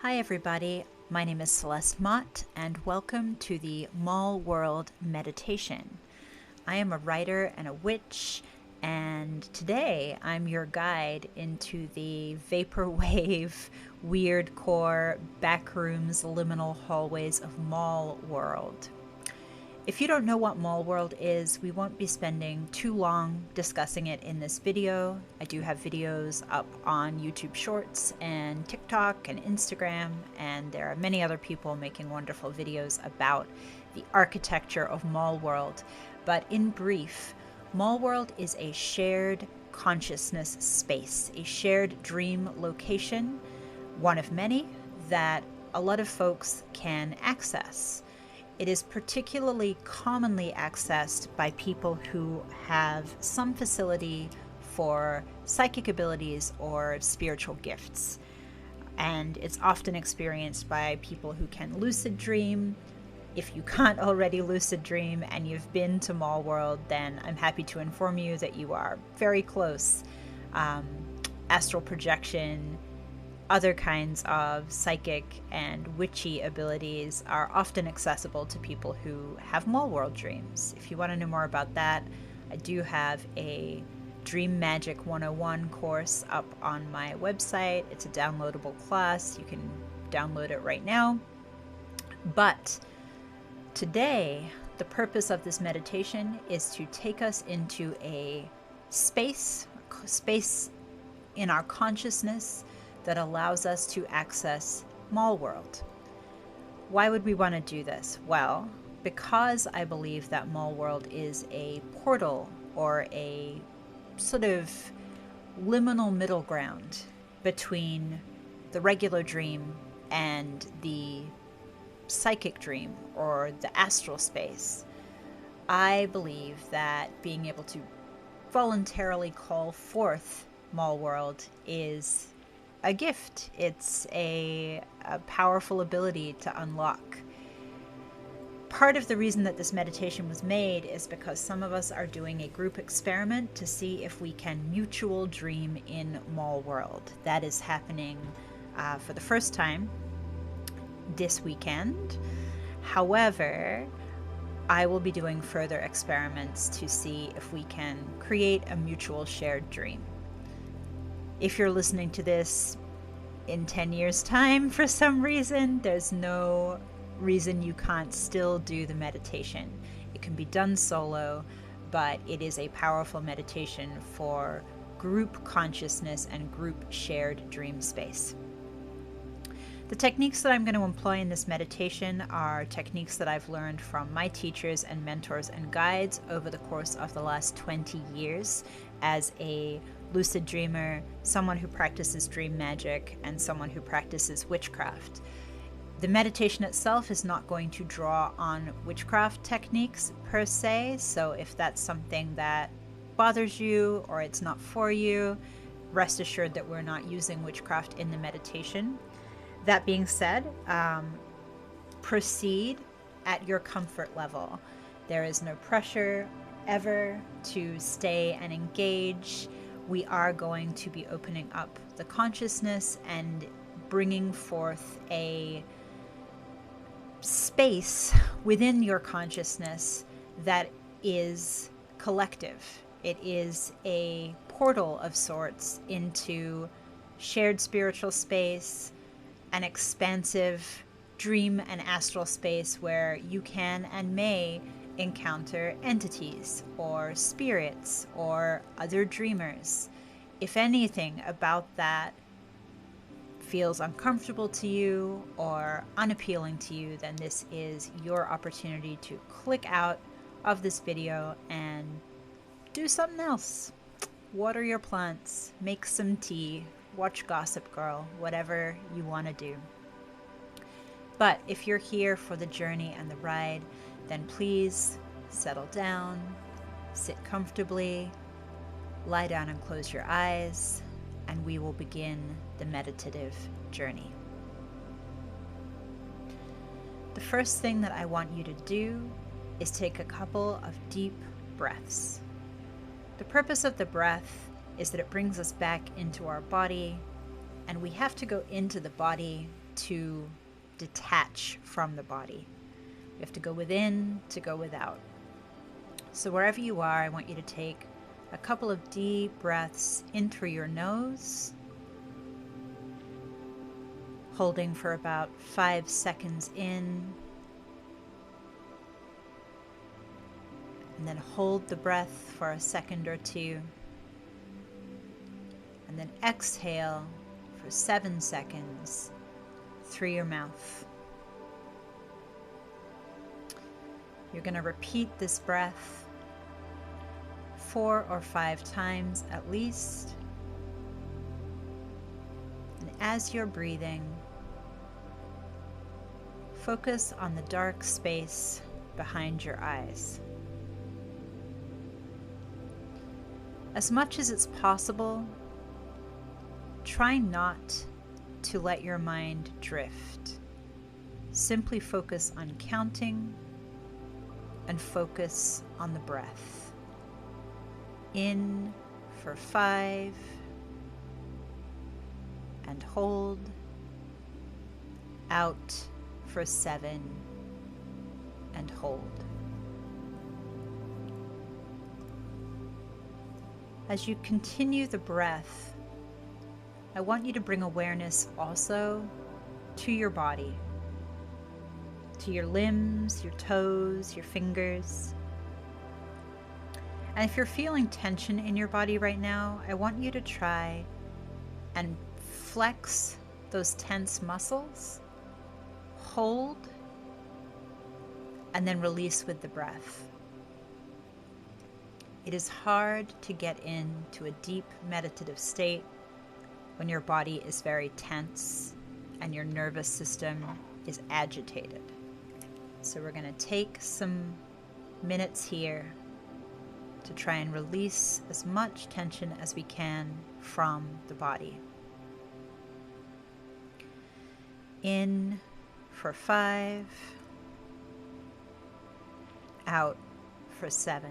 Hi everybody, my name is Celeste Mott and welcome to the Mall World Meditation. I am a writer and a witch, and today I'm your guide into the vaporwave, weird core, backrooms, liminal hallways of Mall World. If you don't know what Mall World is, we won't be spending too long discussing it in this video. I do have videos up on YouTube Shorts and TikTok and Instagram, and there are many other people making wonderful videos about the architecture of Mall World. But in brief, Mall World is a shared consciousness space, a shared dream location, one of many that a lot of folks can access. It is particularly commonly accessed by people who have some facility for psychic abilities or spiritual gifts. And it's often experienced by people who can lucid dream. If you can't already lucid dream and you've been to Mall World, then I'm happy to inform you that you are very close. Astral projection, other kinds of psychic and witchy abilities are often accessible to people who have Mall World dreams. If you want to know more about that, I do have a Dream Magic 101 course up on my website. It's a downloadable class. You can download it right now. But today, the purpose of this meditation is to take us into a space in our consciousness that allows us to access Mall World. Why would we want to do this? Well, because I believe that Mall World is a portal or a sort of liminal middle ground between the regular dream and the psychic dream or the astral space. I believe that being able to voluntarily call forth Mall World is a gift. It's a powerful ability to unlock. Part of the reason that this meditation was made is because some of us are doing a group experiment to see if we can mutual dream in Mall World. That is happening for the first time this weekend. However, I will be doing further experiments to see if we can create a mutual shared dream. If you're listening to this in 10 years' time for some reason, there's no reason you can't still do the meditation. It can be done solo, but it is a powerful meditation for group consciousness and group shared dream space. The techniques that I'm going to employ in this meditation are techniques that I've learned from my teachers and mentors and guides over the course of the last 20 years as a lucid dreamer, someone who practices dream magic, and someone who practices witchcraft. The meditation itself is not going to draw on witchcraft techniques per se, so if that's something that bothers you or it's not for you, rest assured that we're not using witchcraft in the meditation. That being said, proceed at your comfort level. There is no pressure ever to stay and engage. We are going to be opening up the consciousness and bringing forth a space within your consciousness that is collective. It is a portal of sorts into shared spiritual space, an expansive dream and astral space where you can and may encounter entities or spirits or other dreamers. If anything about that feels uncomfortable to you or unappealing to you, then this is your opportunity to click out of this video and do something else. Water your plants, make some tea, watch Gossip Girl, whatever you want to do. But if you're here for the journey and the ride, then please settle down, sit comfortably, lie down and close your eyes, and we will begin the meditative journey. The first thing that I want you to do is take a couple of deep breaths. The purpose of the breath is that it brings us back into our body, and we have to go into the body to detach from the body. You have to go within to go without. So wherever you are, I want you to take a couple of deep breaths in through your nose, holding for about 5 seconds in, and then hold the breath for a second or two, and then exhale for 7 seconds through your mouth. You're going to repeat this breath 4 or 5 times at least. And as you're breathing, focus on the dark space behind your eyes. As much as it's possible, try not to let your mind drift. Simply focus on counting and focus on the breath. In for 5 and hold. Out for 7 and hold. As you continue the breath, I want you to bring awareness also to your body, to your limbs, your toes, your fingers. And if you're feeling tension in your body right now, I want you to try and flex those tense muscles, hold, and then release with the breath. It is hard to get into a deep meditative state when your body is very tense and your nervous system is agitated. So we're going to take some minutes here to try and release as much tension as we can from the body. In for 5, out for 7.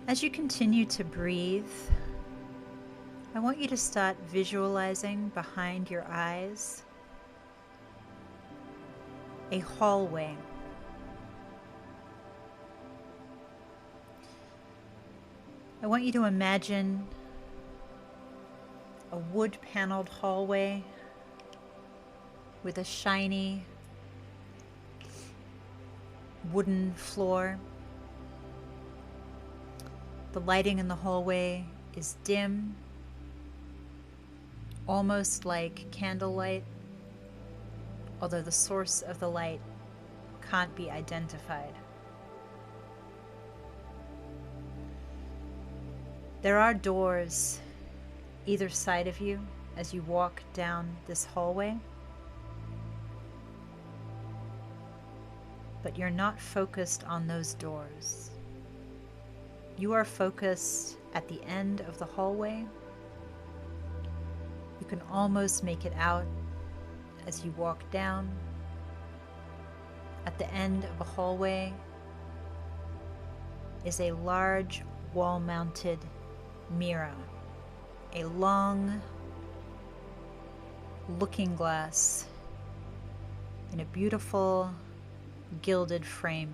As you continue to breathe, I want you to start visualizing behind your eyes a hallway. I want you to imagine a wood-paneled hallway with a shiny wooden floor. The lighting in the hallway is dim, almost like candlelight, although the source of the light can't be identified. There are doors either side of you as you walk down this hallway, but you're not focused on those doors. You are focused at the end of the hallway. You can almost make it out as you walk down. At the end of the hallway is a large wall-mounted mirror, a long looking glass in a beautiful gilded frame.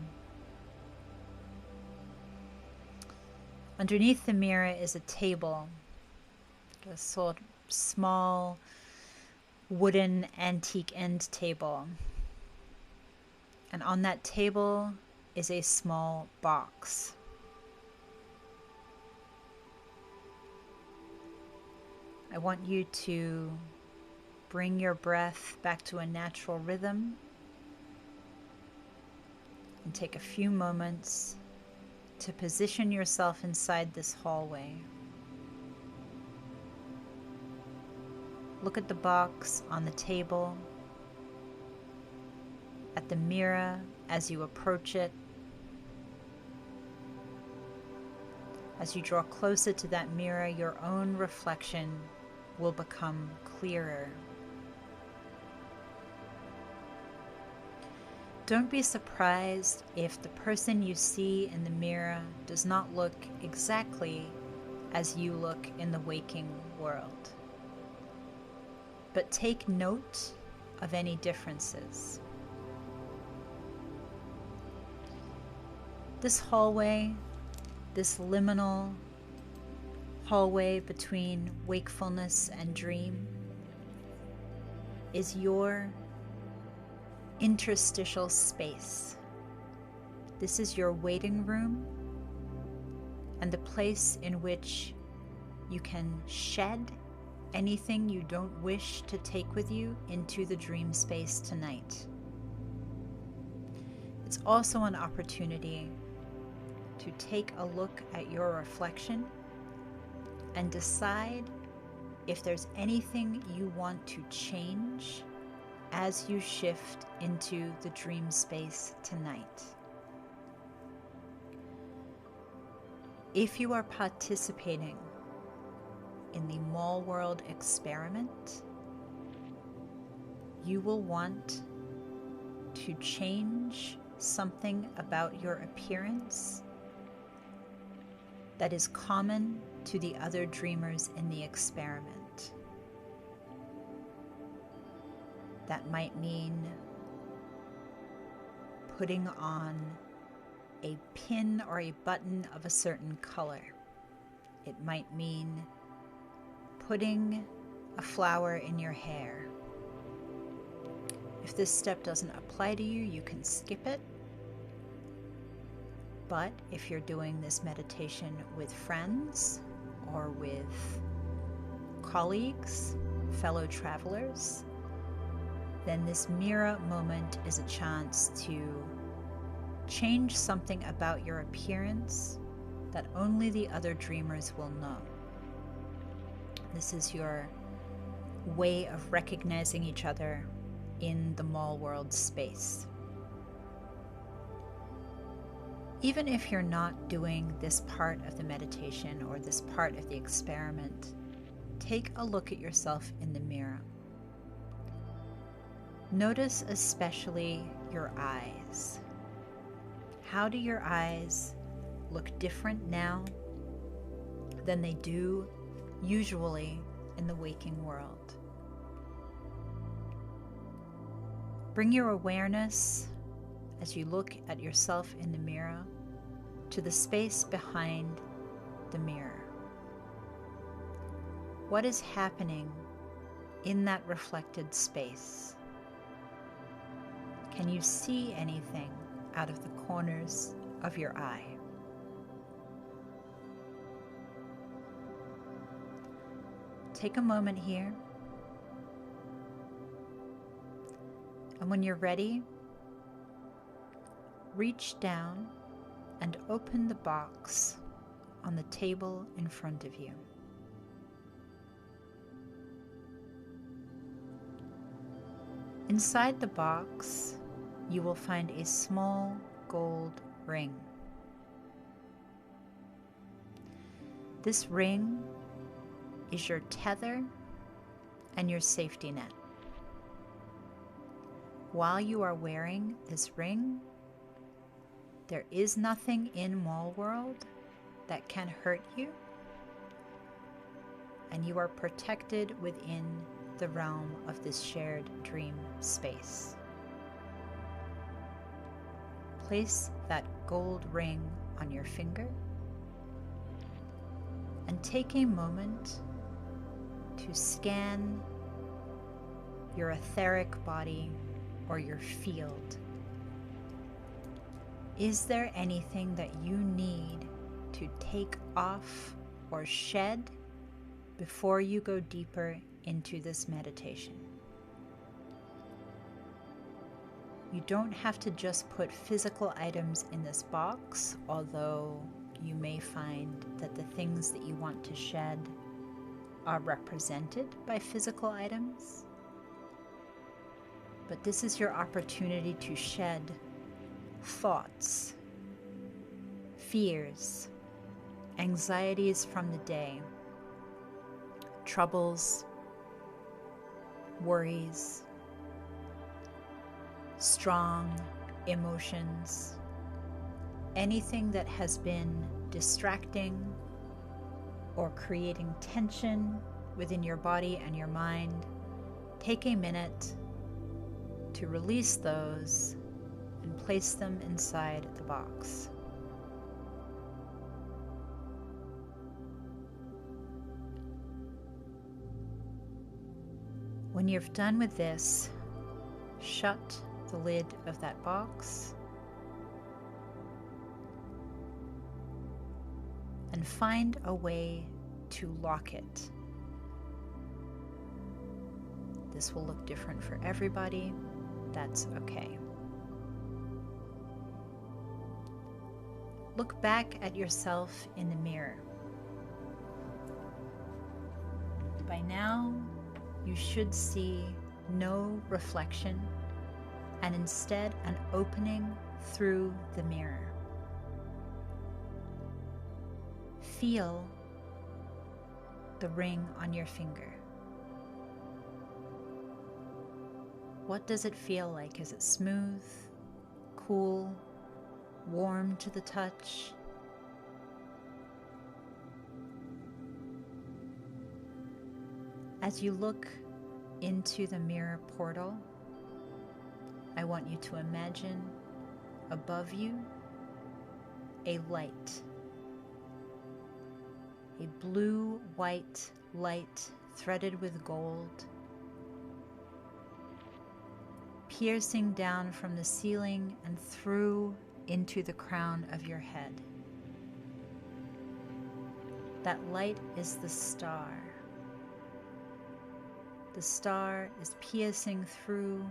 Underneath the mirror is a table, a sort of small wooden antique end table. And on that table is a small box. I want you to bring your breath back to a natural rhythm and take a few moments to position yourself inside this hallway. Look at the box on the table, at the mirror as you approach it. As you draw closer to that mirror, your own reflection will become clearer. Don't be surprised if the person you see in the mirror does not look exactly as you look in the waking world. But take note of any differences. This hallway, this liminal hallway between wakefulness and dream, is your interstitial space. This is your waiting room and the place in which you can shed anything you don't wish to take with you into the dream space tonight. It's also an opportunity to take a look at your reflection and decide if there's anything you want to change as you shift into the dream space tonight. If you are participating in the Mall World experiment, you will want to change something about your appearance that is common to the other dreamers in the experiment. That might mean putting on a pin or a button of a certain color. It might mean putting a flower in your hair. If this step doesn't apply to you, you can skip it. But if you're doing this meditation with friends or with colleagues, fellow travelers, then this mirror moment is a chance to change something about your appearance that only the other dreamers will know. This is your way of recognizing each other in the Mall World space. Even if you're not doing this part of the meditation or this part of the experiment, take a look at yourself in the mirror. Notice especially your eyes. How do your eyes look different now than they do usually in the waking world? Bring your awareness as you look at yourself in the mirror to the space behind the mirror. What is happening in that reflected space? Can you see anything out of the corners of your eye? Take a moment here, and when you're ready, reach down and open the box on the table in front of you. Inside the box, you will find a small gold ring. This ring is your tether and your safety net. While you are wearing this ring, there is nothing in Mall World that can hurt you, and you are protected within the realm of this shared dream space. Place that gold ring on your finger and take a moment to scan your etheric body or your field. Is there anything that you need to take off or shed before you go deeper into this meditation? You don't have to just put physical items in this box, although you may find that the things that you want to shed are represented by physical items. But this is your opportunity to shed thoughts, fears, anxieties from the day, troubles, worries, strong emotions, anything that has been distracting or creating tension within your body and your mind, take a minute to release those and place them inside the box. When you're done with this, shut the lid of that box and find a way to lock it. This will look different for everybody. That's okay. Look back at yourself in the mirror. By now, you should see no reflection and instead an opening through the mirror. Feel the ring on your finger. What does it feel like? Is it smooth, cool, warm to the touch? As you look into the mirror portal, I want you to imagine above you a light, a blue-white light threaded with gold, piercing down from the ceiling and through into the crown of your head. That light is the star. The star is piercing through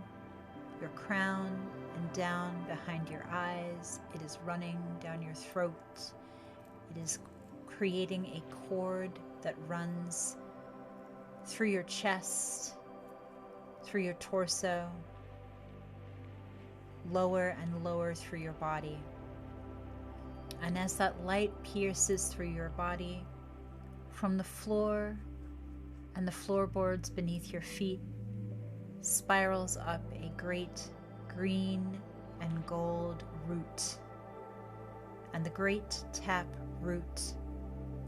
your crown and down behind your eyes. It is running down your throat. It is creating a cord that runs through your chest, through your torso, lower and lower through your body. And as that light pierces through your body, from the floor and the floorboards beneath your feet, spirals up a great green and gold root. And the great tap root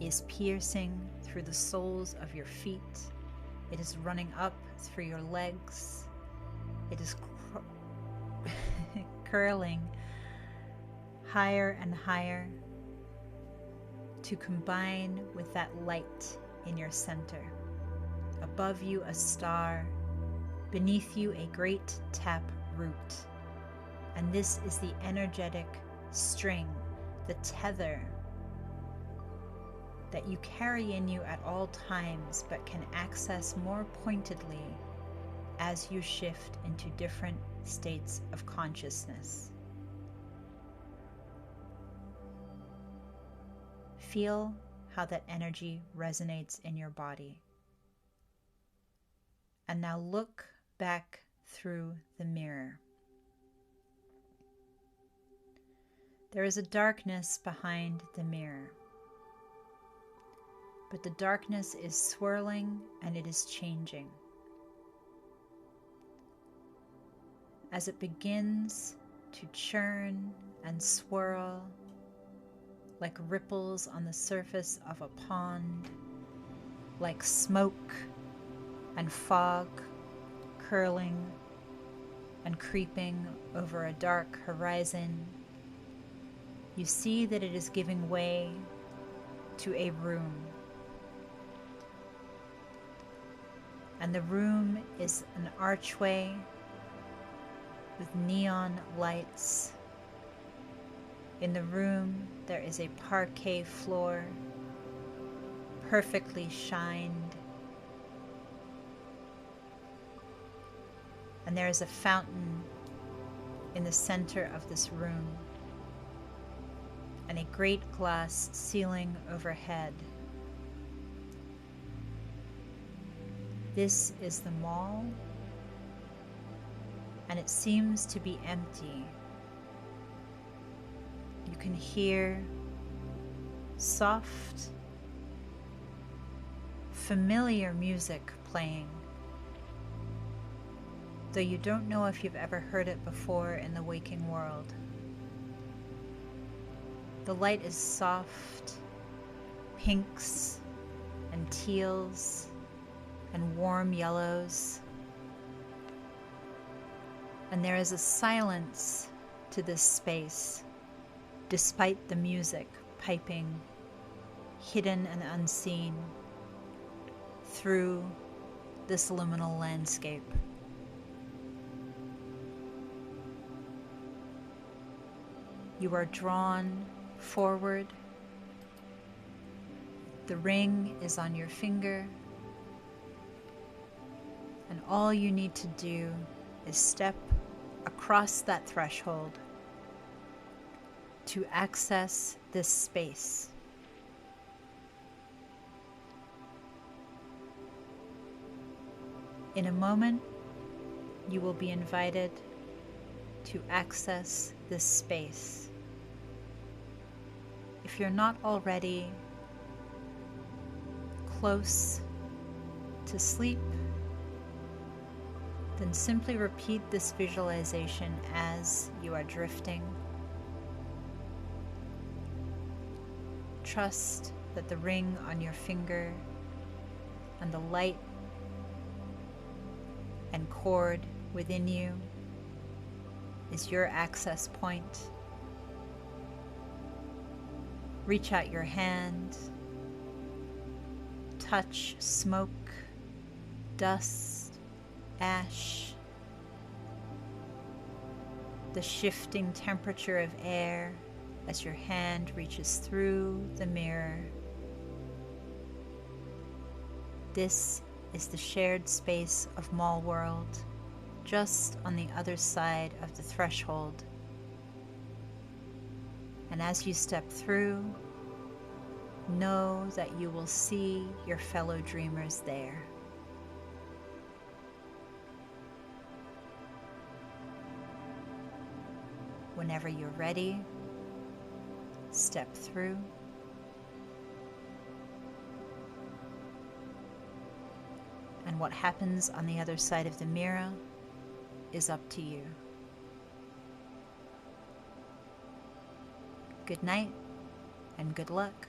is piercing through the soles of your feet. It is running up through your legs. It is curling higher and higher to combine with that light in your center. Above you, a star. Beneath you, a great tap root. And this is the energetic string, the tether that you carry in you at all times, but can access more pointedly as you shift into different states of consciousness. Feel how that energy resonates in your body. And now look back through the mirror. There is a darkness behind the mirror, but the darkness is swirling and it is changing. As it begins to churn and swirl like ripples on the surface of a pond, like smoke and fog curling and creeping over a dark horizon, you see that it is giving way to a room. And the room is an archway with neon lights. In the room, there is a parquet floor, perfectly shined. And there is a fountain in the center of this room, and a great glass ceiling overhead. This is the mall, and it seems to be empty. You can hear soft, familiar music playing, though you don't know if you've ever heard it before in the waking world. The light is soft, pinks and teals and warm yellows. And there is a silence to this space, despite the music piping, hidden and unseen, through this liminal landscape. You are drawn forward. The ring is on your finger, and all you need to do is step across that threshold to access this space. In a moment, you will be invited to access this space. If you're not already close to sleep, then simply repeat this visualization as you are drifting. Trust that the ring on your finger and the light and cord within you is your access point. Reach out your hand, touch smoke, dust, ash, the shifting temperature of air as your hand reaches through the mirror. This is the shared space of Mall World, just on the other side of the threshold. And as you step through, know that you will see your fellow dreamers there. Whenever you're ready, step through. And what happens on the other side of the mirror is up to you. Good night and good luck.